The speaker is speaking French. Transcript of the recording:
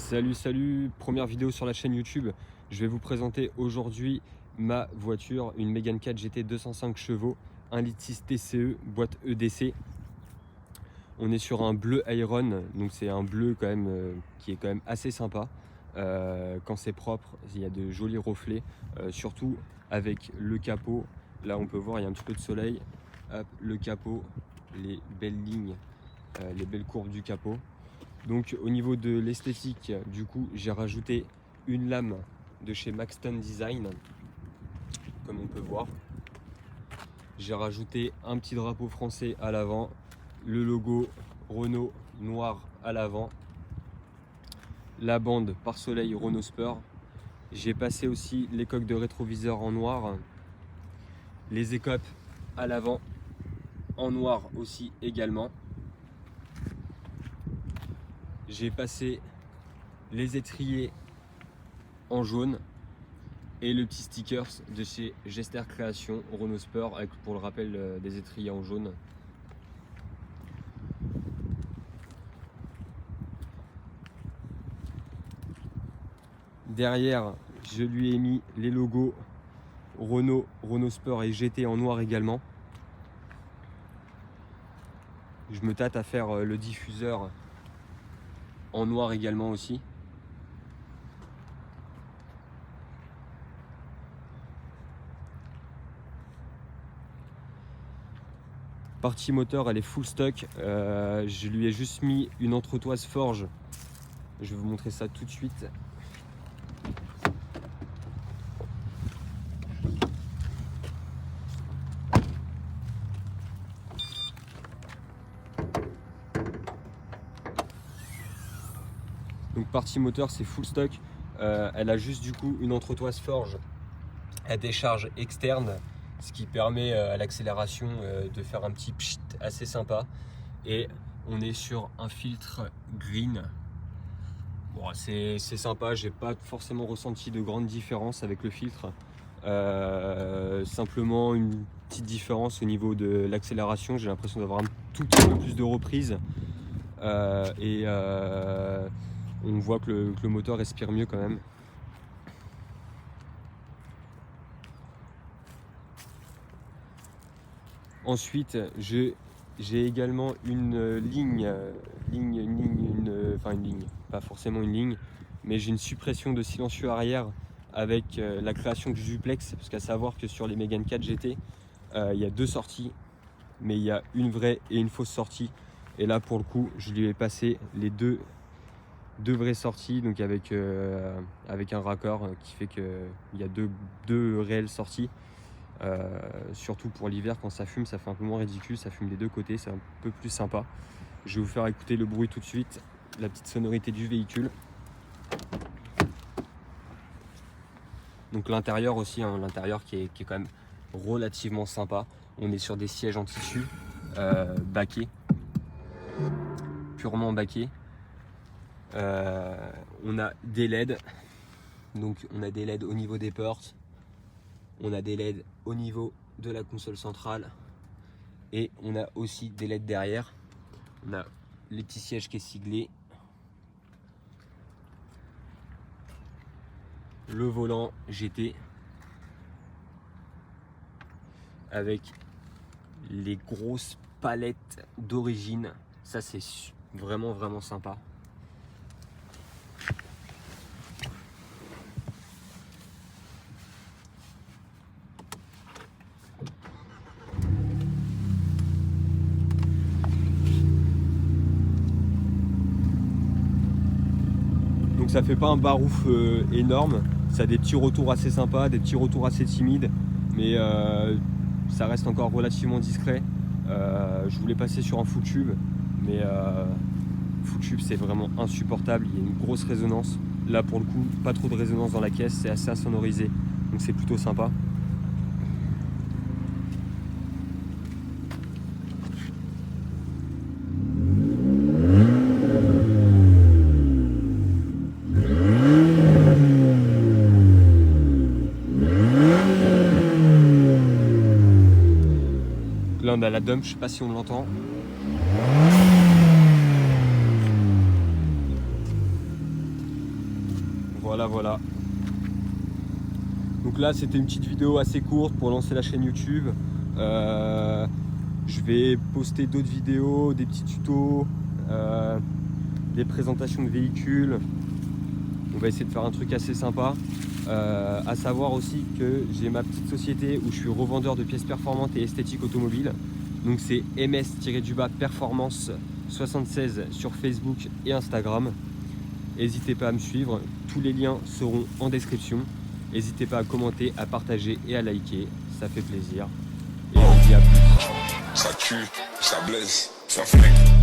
Salut, première vidéo sur la chaîne YouTube. Je vais vous présenter aujourd'hui ma voiture, une Mégane 4 GT 205 chevaux, 1,6 litre TCE, boîte EDC. On est sur un bleu Iron, donc c'est un bleu quand même qui est quand même assez sympa. Quand c'est propre, il y a de jolis reflets, surtout avec le capot. Là on peut voir, il y a un petit peu de soleil. Hop, le capot, les belles lignes, les belles courbes du capot. Donc au niveau de l'esthétique, du coup j'ai rajouté une lame de chez Maxton Design, comme on peut voir. J'ai rajouté un petit drapeau français à l'avant, le logo Renault noir à l'avant, la bande pare-soleil Renault Sport. J'ai passé aussi les coques de rétroviseur en noir, les écopes à l'avant en noir aussi également. J'ai passé les étriers en jaune et le petit stickers de chez Gester Création Renault Sport avec, pour le rappel, des étriers en jaune. Derrière, je lui ai mis les logos Renault, Renault Sport et GT en noir également. Je me tâte à faire le diffuseur en noir également aussi. Partie moteur, elle est full stock. Je lui ai juste mis une entretoise forge. Je vais vous montrer ça tout de suite. Donc partie moteur, c'est full stock. Elle a juste du coup une entretoise forge à décharge externe, ce qui permet à l'accélération de faire un petit pchit assez sympa. Et on est sur un filtre green. Bon, c'est sympa, j'ai pas forcément ressenti de grande différence avec le filtre. Simplement une petite différence au niveau de l'accélération. J'ai l'impression d'avoir un tout petit peu plus de reprise. On voit que le moteur respire mieux quand même. Ensuite, j'ai également une ligne, pas forcément une ligne, mais j'ai une suppression de silencieux arrière avec la création du duplex, parce qu'à savoir que sur les Mégane 4 GT, il y a deux sorties, mais il y a une vraie et une fausse sortie. Et là, pour le coup, je lui ai passé les deux vraies sorties, donc avec un raccord qui fait qu'il y a deux réelles sorties. Surtout pour l'hiver, quand ça fume, ça fait un peu moins ridicule, ça fume des deux côtés, c'est un peu plus sympa. Je vais vous faire écouter le bruit tout de suite, la petite sonorité du véhicule. Donc l'intérieur aussi, hein, l'intérieur qui est quand même relativement sympa. On est sur des sièges en tissu baquets, purement baquets. On a des LED, donc on a des LED au niveau des portes. On a des LED au niveau de la console centrale et on a aussi des LED derrière. On a les petits sièges qui est siglé, le volant GT avec les grosses palettes d'origine. Ça c'est vraiment sympa. Donc ça fait pas un barouf énorme, ça a des petits retours assez sympas, des petits retours assez timides, mais ça reste encore relativement discret. Je voulais passer sur un full tube, mais full tube c'est vraiment insupportable, il y a une grosse résonance. Là pour le coup, pas trop de résonance dans la caisse, c'est assez insonorisé, donc c'est plutôt sympa. Là on a la dump, je sais pas si on l'entend. Voilà. Donc là c'était une petite vidéo assez courte pour lancer la chaîne YouTube. Je vais poster d'autres vidéos, des petits tutos, des présentations de véhicules. On va essayer de faire un truc assez sympa. À savoir aussi que j'ai ma petite société où je suis revendeur de pièces performantes et esthétiques automobiles. Donc c'est ms-performance 76 sur Facebook et Instagram. N'hésitez pas à me suivre, tous les liens seront en description. N'hésitez pas à commenter, à partager et à liker, ça fait plaisir. Et on se dit à plus. Ça tue, ça blesse, ça flingue.